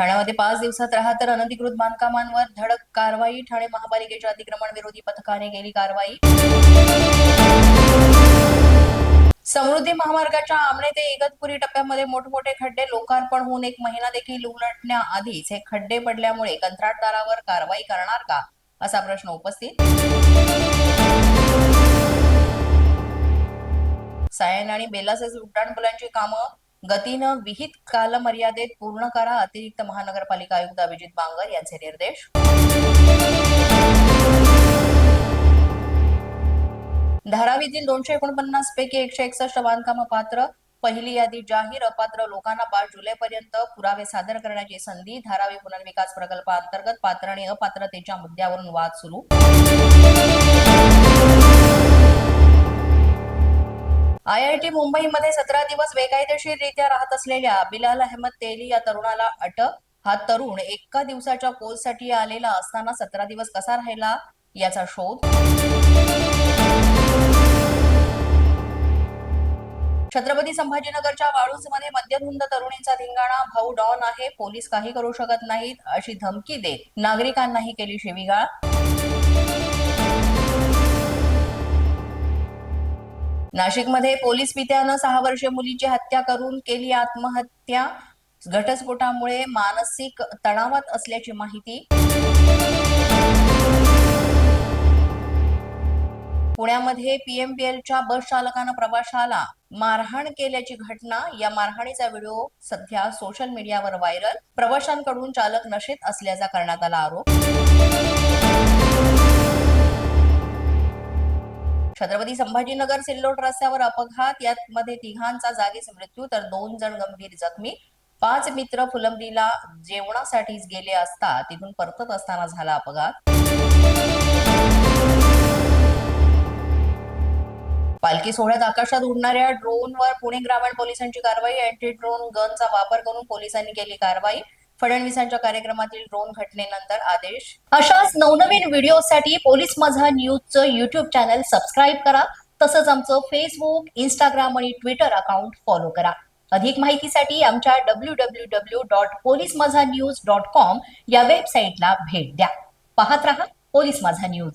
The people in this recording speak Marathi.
ठाण्यामध्ये 5 दिवसात राहत्या अनधिकृत बांधकामांवर धडक कारवाई. ठाणे महापालिकेच्या अतिक्रमण विरोधी पथकाने केली कारवाई. समृद्धी महामार्गाच्या आमणे ते इगतपुरी टप्प्यामध्ये मोठमोठे खड्डे. लोकार्पण होऊन 1 महिना देखील उलटण्याआधीच हे खड्डे पडल्यामुळे कंत्राटदारावर कारवाई करणार का, असा प्रश्न उपस्थित. सायन आणि बेलासेस उड्डाणपुलांची कामं गतीनं विहित कालमर्यादेत पूर्ण करा. अतिरिक्त महानगरपालिका आयुक्त अभिजित बांगर यांचे निर्देश. धारावी येथील 249 पैकी 161 बांधकाम पात्र. पहिली यादी जाहीर. अपात्र लोकांना 5 जुलैपर्यंत पुरावे सादर करण्याची संधी. धारावी पुनर्विकास प्रकल्पाअंतर्गत पात्र आणि अपात्रतेच्या मुद्द्यावरून वाद सुरू. IIT मुंबईमध्ये 17 दिवस बेकायदेशीररित्या राहत असलेल्या बिलाल अहमद तेली या तरुणाला अटक. हा तरुण एका दिवसाच्या कोर्ससाठी आलेला असताना 17 दिवस कसा राहिला याचा शोध. छत्रपती संभाजीनगरच्या वाळूजमध्ये मद्यधुंद तरुणींचा धिंगाणा. भाऊ डॉन आहे, पोलीस काही करू शकत नाहीत अशी धमकी देत नागरिकांनाही केली शिवीगाळ. नाशिकमध्ये पोलीस पित्यानं 6 वर्षीय मुलीची हत्या करून केली आत्महत्या. घटस्फोटामुळे मानसिक तणावात असल्याची माहिती. पुण्यामध्ये PMPLच्या बस चालकानं प्रवाशाला मारहाण केल्याची घटना. या मारहाणीचा व्हिडिओ सध्या सोशल मीडियावर व्हायरल. प्रवाशांकडून चालक नशेत असल्याचा करण्यात आला आरोप. छत्रपती संभाजीनगर सिल्लोड रस्त्यावर अपघात. यामध्ये 3घांचा जागीच मृत्यू तर 2 जण गंभीर जखमी. 5 मित्र फुलंब्रीला जेवणासाठीच गेले असता तिथून परतत असताना झाला अपघात. पालखी सोहळ्यात आकाशात उडणाऱ्या ड्रोनवर पुणे ग्रामीण पोलिसांची कारवाई. अँटी ड्रोन गनचा वापर करून पोलिसांनी केली कारवाई. फडणवीसांच्या कार्यक्रमातील ड्रोन घटनेनंतर आदेश. अशाच नवनवीन व्हिडिओसाठी पोलीस माझा न्यूजचं YouTube चॅनल सबस्क्राईब करा. तसंच आमचं फेसबुक, इंस्टाग्राम आणि ट्विटर अकाउंट फॉलो करा. अधिक माहितीसाठी आमच्या www.polismazhanews.com या वेबसाईटला भेट द्या. पाहत रहा पोलीस माझा न्यूज.